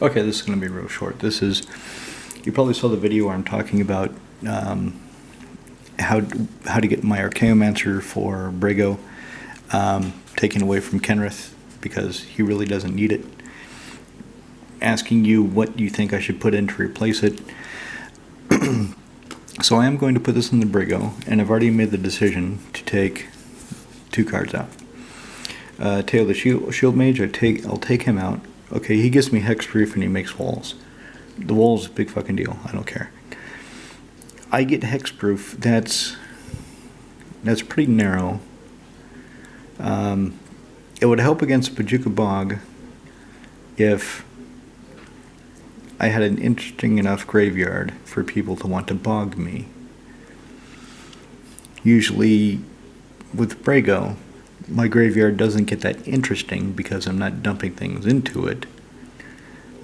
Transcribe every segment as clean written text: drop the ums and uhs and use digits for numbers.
Okay, this is going to be real short. You probably saw the video where I'm talking about how to get my Archaeomancer for Brago taken away from Kenrith because he really doesn't need it. Asking you what you think I should put in to replace it. So I am going to put this in the Brago, and I've already made the decision to take 2 cards out. Tail the Shield Mage, I'll take him out. Okay, he gives me hexproof and he makes walls. The walls is a big fucking deal. I don't care. I get hexproof. That's pretty narrow. It would help against Bajuka Bog if I had an interesting enough graveyard for people to want to bog me. Usually with Brago, my graveyard doesn't get that interesting because I'm not dumping things into it.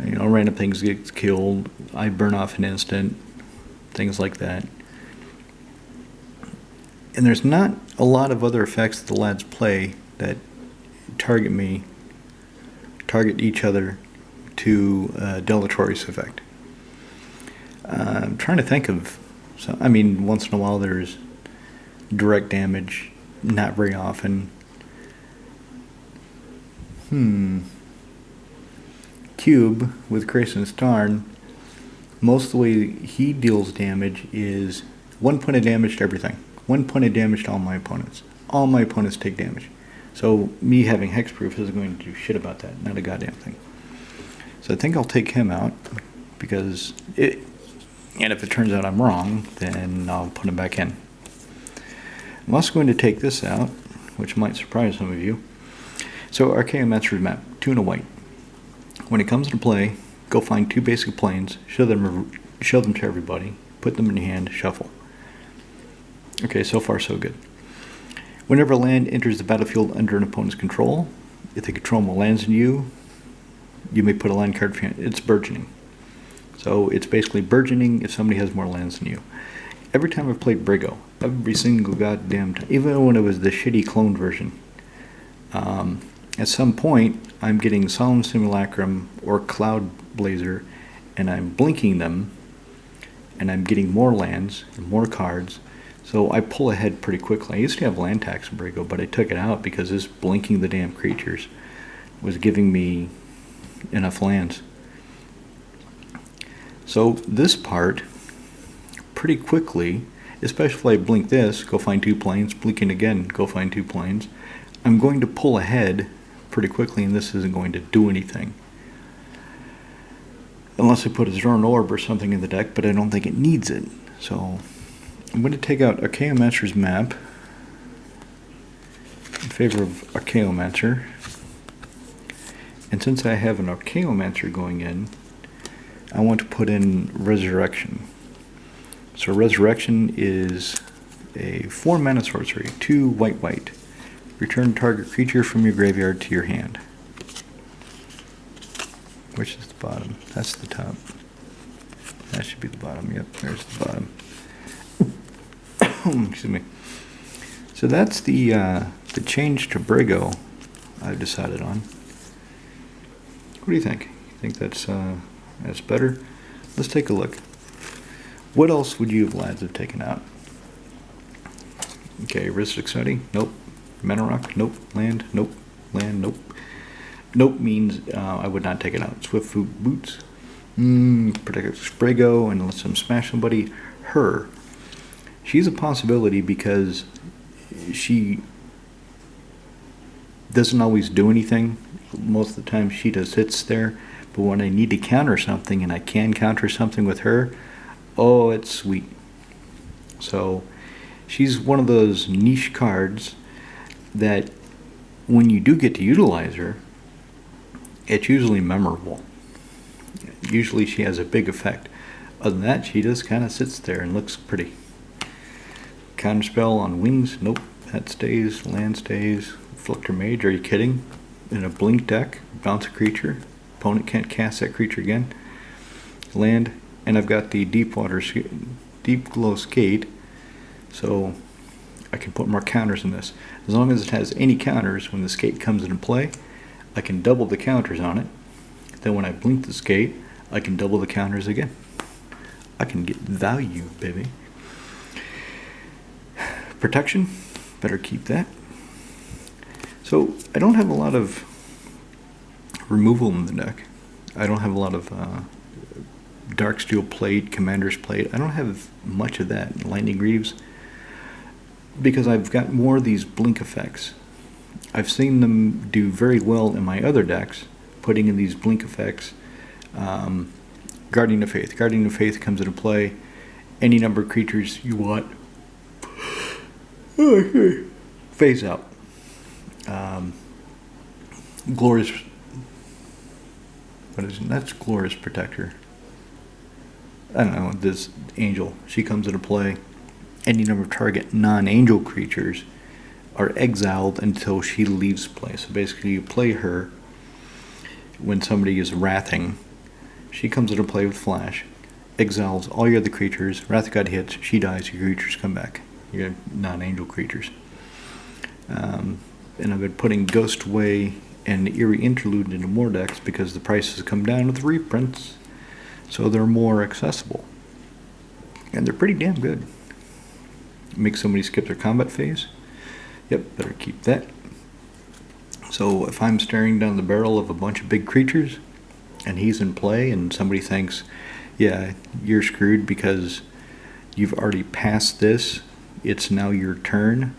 You know, random things get killed, I burn off an instant, things like that. And there's not a lot of other effects that the lads play that target each other to deleterious effect. I'm trying to think of, once in a while there's direct damage, not very often. Cube with Grayson's Tarn, most of the way he deals damage is 1 point of damage to everything. 1 point of damage to all my opponents. All my opponents take damage. So me having hexproof isn't going to do shit about that. Not a goddamn thing. So I think I'll take him out because and if it turns out I'm wrong, then I'll put him back in. I'm also going to take this out, which might surprise some of you. So Archaeomancer's map, 2 and a white. When it comes into play, go find 2 basic planes, show them to everybody, put them in your hand, shuffle. Okay, so far so good. Whenever a land enters the battlefield under an opponent's control, if they control more lands than you may put a land card for you. It's burgeoning. So it's basically burgeoning if somebody has more lands than you. Every time I've played Brago, every single goddamn time, even when it was the shitty cloned version, at some point I'm getting Solemn Simulacrum or Cloud Blazer and I'm blinking them and I'm getting more lands and more cards. So I pull ahead pretty quickly. I used to have land tax in Brago, but I took it out because this blinking the damn creatures was giving me enough lands. So this part, pretty quickly, especially if I blink this, go find 2 planes, blinking again, go find 2 planes, I'm going to pull ahead pretty quickly and this isn't going to do anything. Unless I put a Zorn Orb or something in the deck, but I don't think it needs it. So I'm going to take out Archaeomancer's map in favor of Archaeomancer. And since I have an Archaeomancer going in, I want to put in Resurrection. So Resurrection is a 4 mana sorcery, 2 white. Return target creature from your graveyard to your hand. Which is the bottom? That's the top. That should be the bottom. Yep, there's the bottom. Excuse me. So that's the change to Brago I've decided on. What do you think? You think that's better? Let's take a look. What else would you lads have taken out? Okay, Ristic Study? Nope. Mana Rock? Nope. Land? Nope. Land? Nope. Nope means I would not take it out. Swift Foot Boots? Protect Brago and let them smash somebody. Her. She's a possibility because she doesn't always do anything. Most of the time she just sits there. But when I need to counter something and I can counter something with her, oh, it's sweet. So she's one of those niche cards that when you do get to utilize her, it's usually memorable. Usually she has a big effect. Other than that, she just kind of sits there and looks pretty. Counterspell on Wings? Nope. That stays. Land stays. Fluctor Mage? Are you kidding? In a blink deck, bounce a creature. Opponent can't cast that creature again. Land. And I've got the Deep Glow Skate. So I can put more counters in this. As long as it has any counters when the skate comes into play, I can double the counters on it. Then when I blink the skate, I can double the counters again. I can get value, baby. Protection, better keep that. So I don't have a lot of removal in the deck. I don't have a lot of Darksteel Plate, Commander's Plate. I don't have much of that. Lightning Greaves, because I've got more of these blink effects. I've seen them do very well in my other decks, putting in these blink effects. Guardian of Faith. Guardian of Faith comes into play. Any number of creatures you want. Phase out. Glorious. What is it? That's Glorious Protector. I don't know. This Angel. She comes into play. Any number of target non-angel creatures are exiled until she leaves play. So basically, you play her when somebody is wrathing. She comes into play with Flash, exiles all your other creatures. Wrath of God hits, she dies, your creatures come back. Your non-angel creatures. And I've been putting Ghostway and Eerie Interlude into more decks because the prices come down with reprints, so they're more accessible. And they're pretty damn good. Make somebody skip their combat phase. Yep, better keep that. So if I'm staring down the barrel of a bunch of big creatures, and he's in play, and somebody thinks, yeah, you're screwed because you've already passed this, it's now your turn.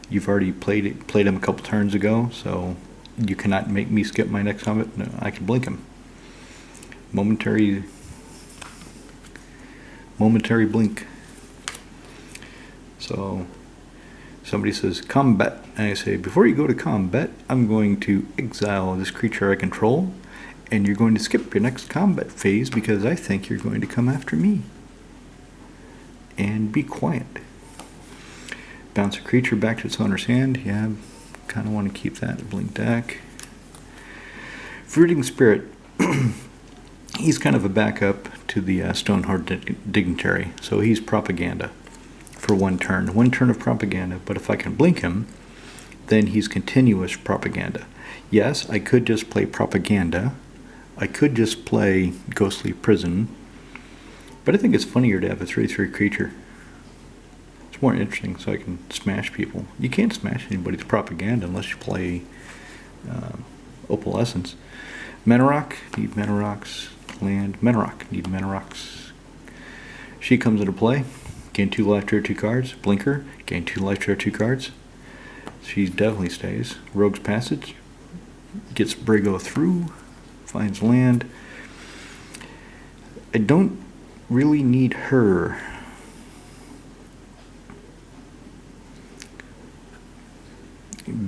You've already played him a couple turns ago, so you cannot make me skip my next combat. No, I can blink him. Momentary blink. So somebody says combat, and I say, before you go to combat, I'm going to exile this creature I control, and you're going to skip your next combat phase because I think you're going to come after me. And be quiet. Bounce a creature back to its owner's hand. Yeah, kind of want to keep that. Blink deck. Fruiting Spirit. He's kind of a backup to the Stoneheart Dignitary. So he's propaganda for one turn. One turn of propaganda. But if I can blink him, then he's continuous propaganda. Yes, I could just play propaganda. I could just play Ghostly Prison. But I think it's funnier to have a 3/3 creature. It's more interesting, so I can smash people. You can't smash anybody's propaganda unless you play Opalescence. Menarok, need Menarok's land. Menarok, need Menarok's. She comes into play. Gain 2 life, draw 2 cards. Blinker, gain 2 life, draw 2 cards. She definitely stays. Rogue's Passage, gets Brago through, finds land. I don't really need her.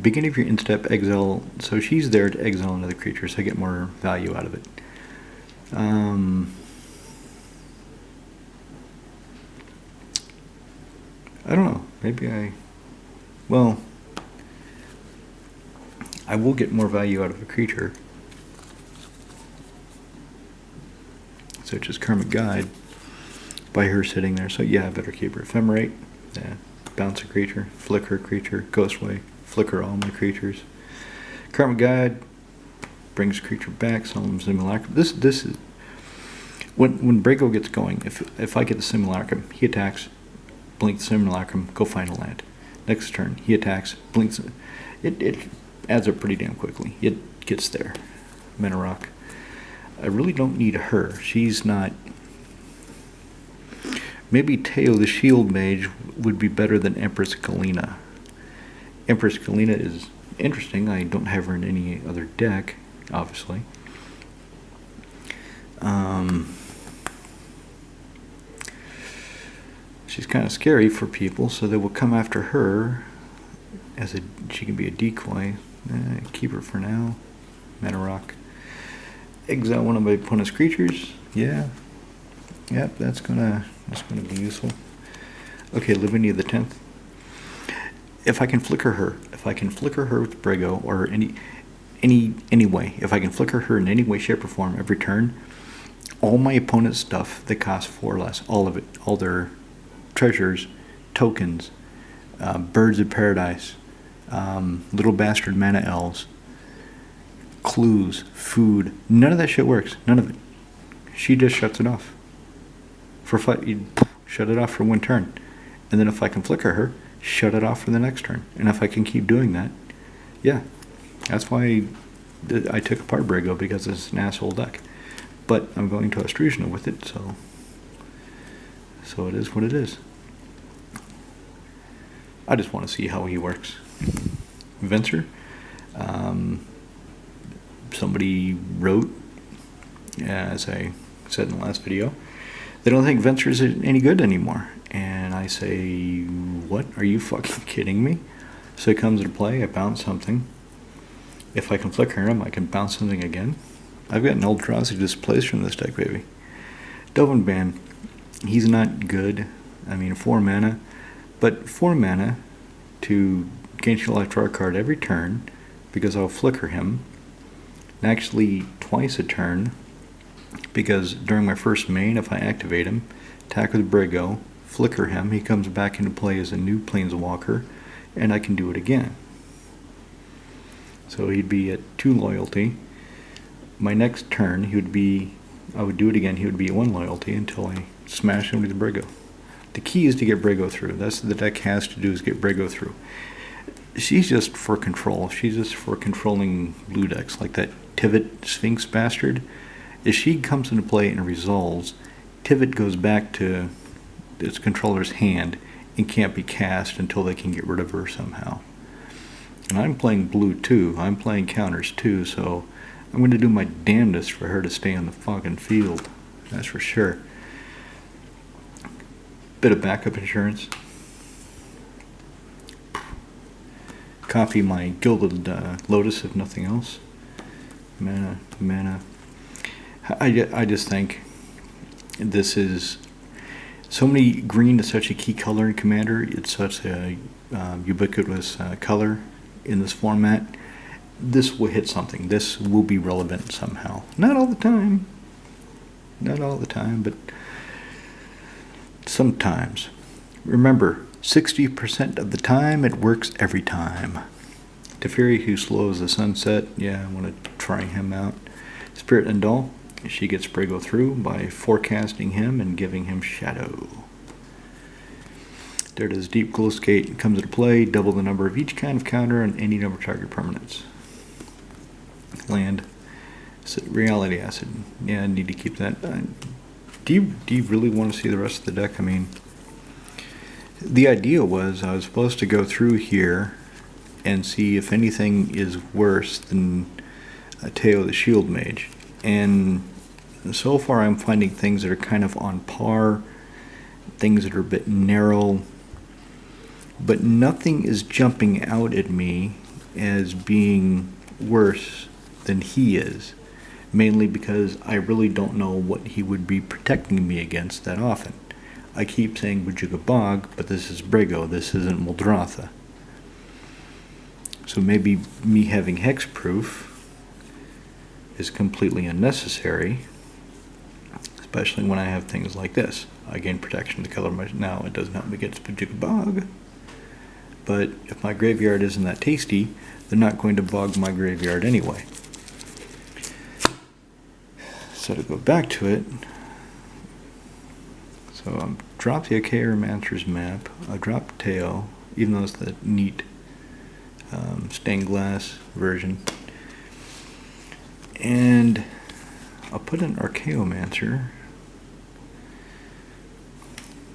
Beginning of your instep, exile. So she's there to exile another creature, so I get more value out of it. I don't know. Maybe well, I will get more value out of a creature, such as Karmic Guide, by her sitting there. So yeah, I better keep her. Ephemerate, yeah. Bounce a creature, flicker a creature, Ghostway, flicker all my creatures. Karmic Guide brings a creature back. Solemn Simulacrum. This is when Brago gets going. If I get the Simulacrum, he attacks, blink the Simulacrum, go find a land. Next turn, he attacks, blinks. It adds up pretty damn quickly. It gets there. Menarok. I really don't need her. She's not. Maybe Teo the Shield Mage would be better than Empress Galena. Empress Galena is interesting. I don't have her in any other deck, obviously. She's kind of scary for people, so they will come after her as she can be a decoy. Keep her for now. Menarok. Exile one of my opponent's creatures. Yeah. Yep, that's gonna be useful. Okay, Lavinia the 10th. If I can flicker her with Brago or any way, if I can flicker her in any way, shape, or form every turn, all my opponent's stuff that costs 4 or less, all of it, all their treasures, tokens, Birds of Paradise, Little Bastard Mana Elves, clues, food, none of that shit works. None of it. She just shuts it off. For you shut it off for one turn. And then if I can flicker her, shut it off for the next turn. And if I can keep doing that, yeah. That's why I took apart Brago, because it's an asshole deck. But I'm going to Ostruzna with it, so it is what it is. I just want to see how he works. Venser, somebody wrote, as I said in the last video, they don't think Venser is any good anymore. And I say, what? Are you fucking kidding me? So it comes into play, I bounce something. If I can flicker him, I can bounce something again. I've got an Ostruzna displaced from this deck, baby. Dovenban, he's not good. I mean, 4 mana. But 4 mana to gain your life, draw a card every turn, because I'll flicker him. And actually, twice a turn, because during my first main, if I activate him, attack with Brago, flicker him, he comes back into play as a new Planeswalker, and I can do it again. So he'd be at 2 loyalty. My next turn, I would do it again, he would be at 1 loyalty until I smash him with the Brago. The key is to get Brago through. That's what the deck has to do, is get Brago through. She's just for control. She's just for controlling blue decks, like that Tivit Sphinx bastard. If she comes into play and resolves, Tivit goes back to its controller's hand and can't be cast until they can get rid of her somehow. And I'm playing blue too. I'm playing counters too, so I'm going to do my damnedest for her to stay on the fucking field. That's for sure. Bit of backup insurance. Copy my Gilded Lotus, if nothing else. Mana. I just think this is so many. Green is such a key color in Commander. It's such a ubiquitous color in this format. This will hit something. This will be relevant somehow. Not all the time. Not all the time, but sometimes. Remember, 60% of the time it works every time. Teferi, who slows the sunset, yeah, I want to try him out. Spirit Indul, she gets Brago through by forecasting him and giving him Shadow. There it is, Deep Glowskate comes into play, double the number of each kind of counter and any number of target permanents. Land. Reality Acid. Yeah, I need to keep that. Do you really want to see the rest of the deck? I mean, the idea was I was supposed to go through here and see if anything is worse than Teo the Shield Mage. And so far I'm finding things that are kind of on par, things that are a bit narrow, but nothing is jumping out at me as being worse than he is. Mainly because I really don't know what he would be protecting me against that often. I keep saying Bojuka Bog, but this is Brago, this isn't Muldrotha. So maybe me having hexproof is completely unnecessary, especially when I have things like this. I gain protection of the color. Now it doesn't help me against Bojuka Bog, but if my graveyard isn't that tasty, they're not going to bog my graveyard anyway. So to go back to it, so I dropped the Achaeomancer's map, I dropped Teo, even though it's the neat stained glass version, and I'll put an Archaeomancer,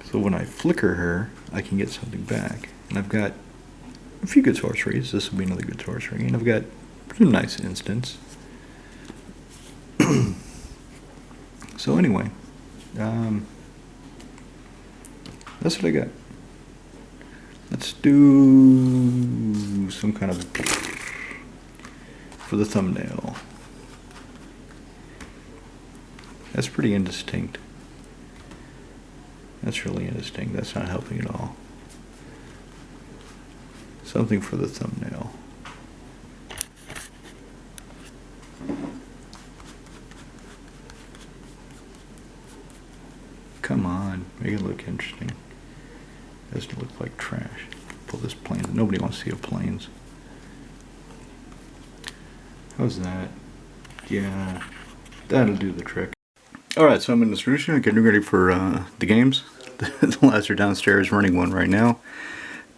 so when I flicker her, I can get something back. And I've got a few good sorceries, this will be another good sorcery, and I've got some nice instants. So anyway, that's what I got. Let's do some kind of for the thumbnail. That's pretty indistinct. That's really indistinct. That's not helping at all. Something for the thumbnail. Come on, make it look interesting. Doesn't look like trash. Pull this plane. Nobody wants to see a planes. How's that? Yeah, that'll do the trick. Alright, so I'm in Ostruzna, getting ready for the games. The lads are downstairs running one right now,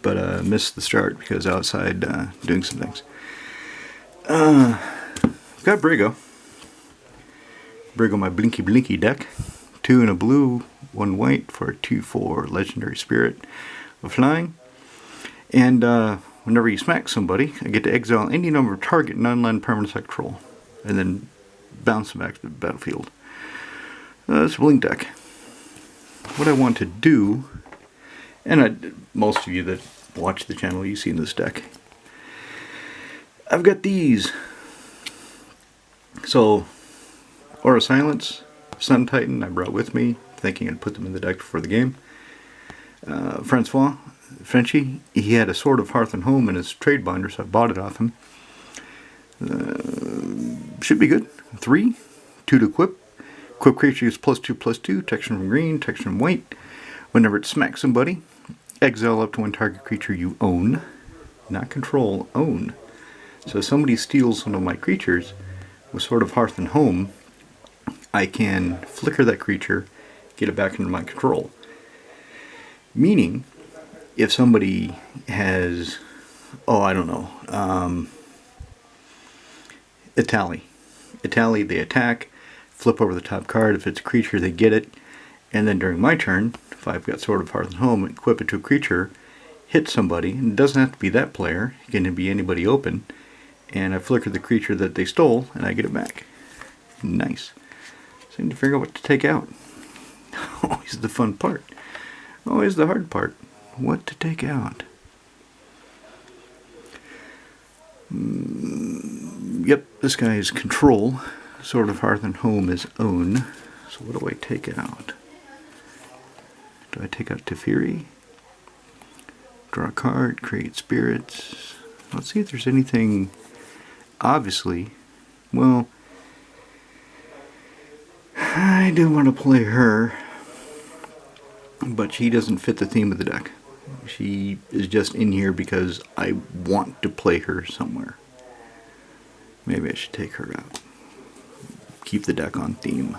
but missed the start because outside doing some things. I've got Brago. Brago, my blinky deck. 2 in a blue, 1 white for a 2/4 legendary spirit of flying. And whenever you smack somebody, I get to exile any number of target non-land permanents I control, and then bounce them back to the battlefield. It's a blink deck. What I want to do, and most of you that watch the channel, you've seen this deck. I've got these. So, Aura Silence, Sun Titan I brought with me, thinking I'd put them in the deck before the game. Frenchie, he had a Sword of Hearth and Home in his trade binder, so I bought it off him. Should be good. 3, 2 to equip. Equip creature is +2/+2, texture from green, texture from white. Whenever it smacks somebody, exile up to 1 target creature you own, not control, own. So if somebody steals one of my creatures with Sword of Hearth and Home, I can flicker that creature, get it back into my control. Meaning, if somebody has, Itali, they attack, flip over the top card. If it's a creature, they get it. And then during my turn, if I've got Sword of Hearth and Home, equip it to a creature, hit somebody, and it doesn't have to be that player, it can be anybody open, and I flicker the creature that they stole, and I get it back. Nice. So I need to figure out what to take out. Always the fun part. Always the hard part. What to take out. Yep, this guy is control. Sword of Hearth and Home is own. So what do I take out? Do I take out Teferi? Draw a card, create spirits. Let's see if there's anything. Obviously, well, I do want to play her, but she doesn't fit the theme of the deck. She is just in here because I want to play her somewhere. Maybe I should take her out. Keep the deck on theme.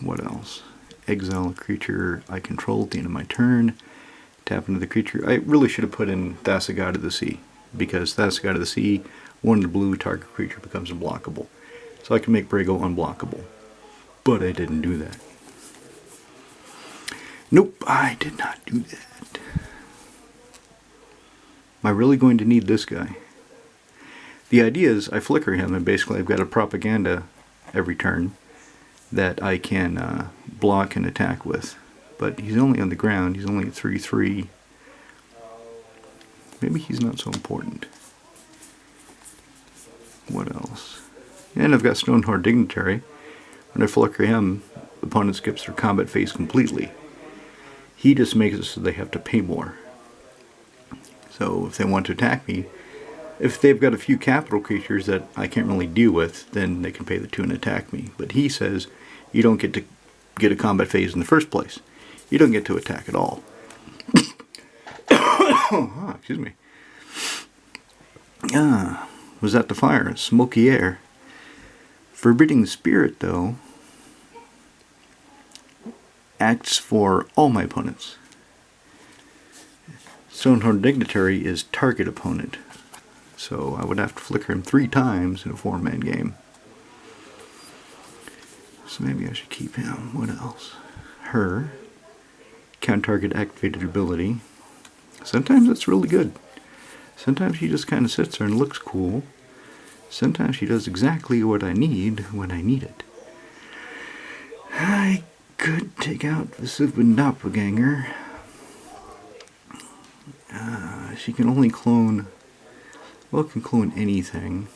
What else? Exile a creature I control at the end of my turn. Tap into the creature. I really should have put in Thassa, God of the Sea, because Thassa, God of the Sea, 1 in the blue, target creature becomes unblockable. So I can make Brago unblockable. But I didn't do that. Nope, I did not do that. Am I really going to need this guy? The idea is I flicker him, and basically I've got a propaganda every turn that I can block and attack with. But he's only on the ground. He's only at 3/3. Maybe he's not so important. What else? And I've got Stonehard Dignitary. When I flicker him, the opponent skips their combat phase completely. He just makes it so they have to pay more. So if they want to attack me, if they've got a few capital creatures that I can't really deal with, then they can pay the 2 and attack me. But he says you don't get to get a combat phase in the first place. You don't get to attack at all. Excuse me. Was that the fire? Smoky air. Forbidding Spirit, though, acts for all my opponents. Stonehard Dignitary is target opponent. So I would have to flicker him 3 times in a 4-man game. So maybe I should keep him. What else? Her. Count target activated ability. Sometimes that's really good. Sometimes she just kind of sits there and looks cool. Sometimes she does exactly what I need when I need it. I could take out the Sylvan Doppelganger. She can only clone. Well, can clone anything.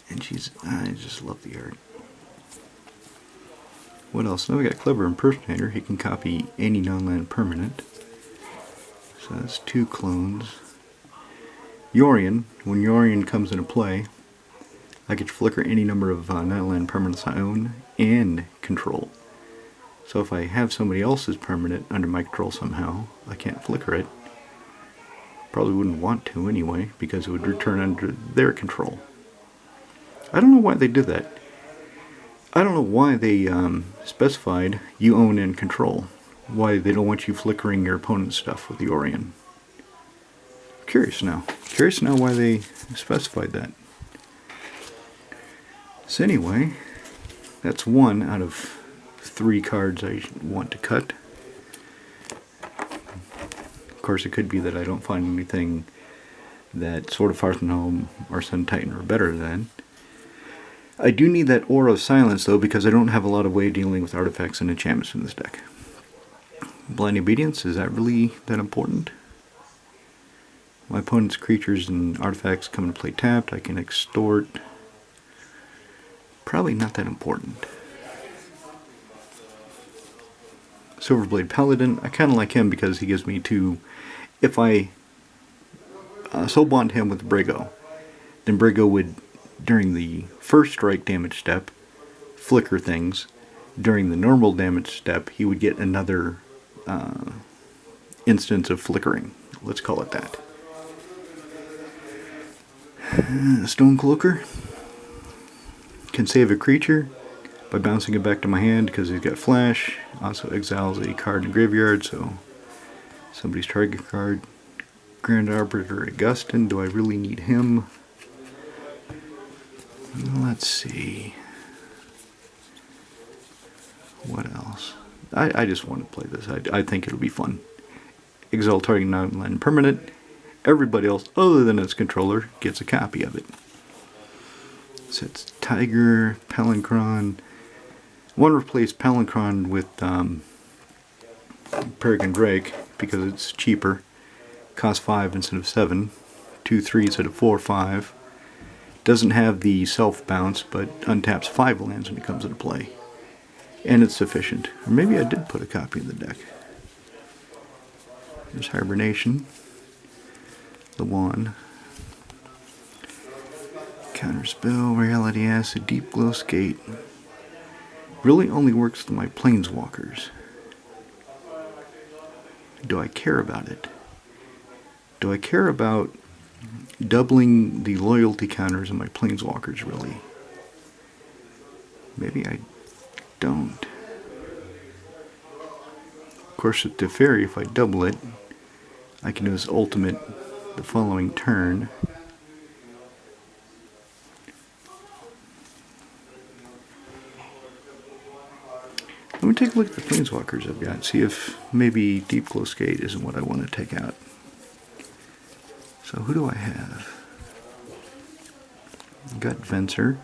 And I just love the art. What else? Now we got Clever Impersonator. He can copy any non-land permanent. So that's 2 clones. Yorion. When Yorion comes into play, I get to flicker any number of non-land permanents I own and control. So if I have somebody else's permanent under my control somehow, I can't flicker it. Probably wouldn't want to anyway, because it would return under their control. I don't know why they did that. I don't know why they specified you own and control. Why they don't want you flickering your opponent's stuff with the Orion. Curious now. Curious now why they specified that. So anyway, that's one out of 3 cards I want to cut. Of course, it could be that I don't find anything that Sword of Hearth and Home or Sun Titan are better than. I do need that Aura of Silence, though, because I don't have a lot of way of dealing with artifacts and enchantments in this deck. Blind Obedience, is that really that important? My opponent's creatures and artifacts come into play tapped. I can extort. Probably not that important. Silverblade Paladin, I kind of like him because he gives me 2. If I soul bond him with Brago, then Brago would, during the first strike damage step, flicker things. During the normal damage step, he would get another instance of flickering. Let's call it that. Stonecloaker can save a creature by bouncing it back to my hand because he's got flash. Also exiles a card in the graveyard, so somebody's target card. Grand Arbiter Augustin, do I really need him? Let's see. What else? I just want to play this. I think it'll be fun. Exile targeting non-land permanent. Everybody else, other than its controller, gets a copy of it. So it's Tiger, Palinchron. I want to replace Palinchron with Peregrine Drake because it's cheaper. Costs 5 instead of 7. 2/3 instead of 4/5. Doesn't have the self bounce, but untaps 5 lands when it comes into play. And it's sufficient. Or maybe I did put a copy in the deck. There's Hibernation. The one. Counterspell, Reality Acid, Deep Glow Skate. Really only works with my Planeswalkers. Do I care about it? Do I care about doubling the loyalty counters on my Planeswalkers, really? Maybe I don't. Of course, with Teferi, if I double it, I can do this ultimate the following turn. Let me take a look at the Planeswalkers I've got, see if maybe Deep Glow Skate isn't what I want to take out. So who do I have? I've got Venser.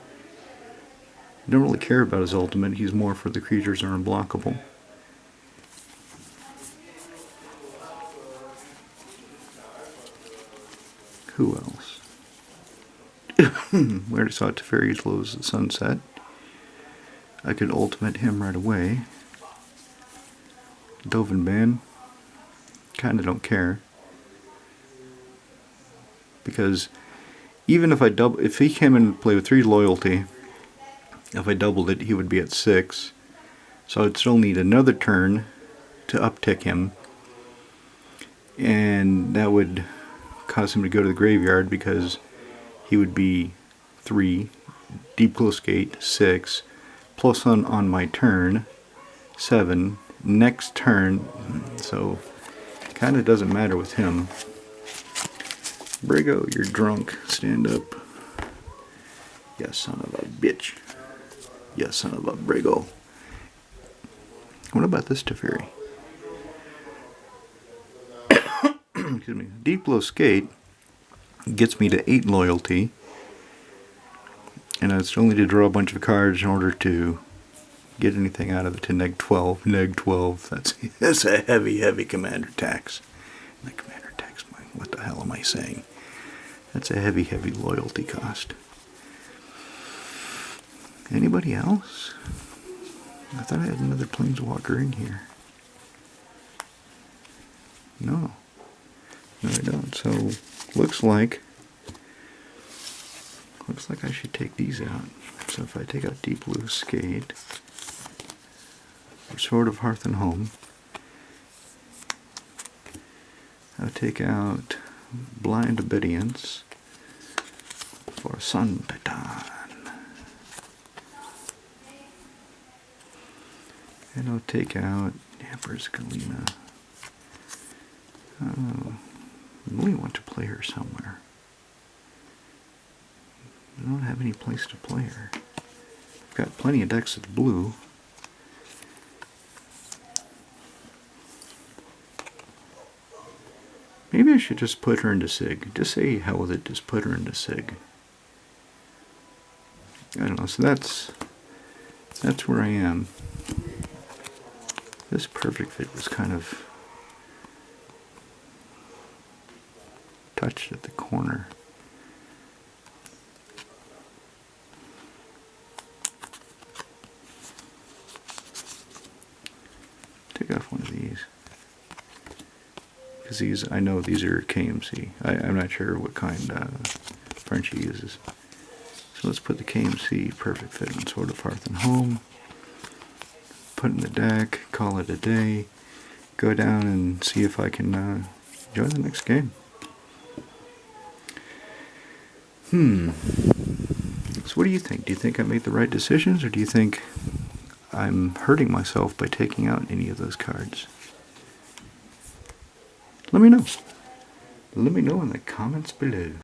Don't really care about his ultimate, he's more for the creatures that are unblockable. Who else? We already saw Teferi's Lows the Sunset. I could ultimate him right away. Dovinban. Kinda don't care. Because even if if he came in and play with 3 loyalty, if I doubled it, he would be at 6. So I'd still need another turn to uptick him. And that would cause him to go to the graveyard because he would be 3, Deep Glow Skate, 6, plus on my turn, 7, next turn, so it kind of doesn't matter with him. Brago, you're drunk, stand up. Yeah, son of a bitch. Yeah, son of a Brago. What about this Teferi? Excuse me. Deep Glow Skate gets me to 8 loyalty, and I still need to draw a bunch of cards in order to get anything out of it to neg 12. Neg 12. That's a heavy commander tax. Like commander tax. What the hell am I saying? That's a heavy loyalty cost. Anybody else? I thought I had another Planeswalker in here. No. No, I don't. So, looks like I should take these out. So if I take out Deep Blue Skate, or Sword of Hearth and Home, I'll take out Blind Obedience for Sun Titan. Then I'll take out Empress Galena. Oh, I really want to play her somewhere. I don't have any place to play her. I've got plenty of decks with blue. Maybe I should just put her into Sig. Just say hell with it, just put her into Sig. I don't know, so that's where I am. This perfect fit was kind of touched at the corner. Take off one of these. Because these, I know these are KMC. I'm not sure what kind Frenchie uses. So let's put the KMC perfect fit on Sword of Hearth and Home. Put in the deck, call it a day. Go down and see if I can join the next game. So what do you think? Do you think I made the right decisions, or do you think I'm hurting myself by taking out any of those cards? Let me know. Let me know in the comments below.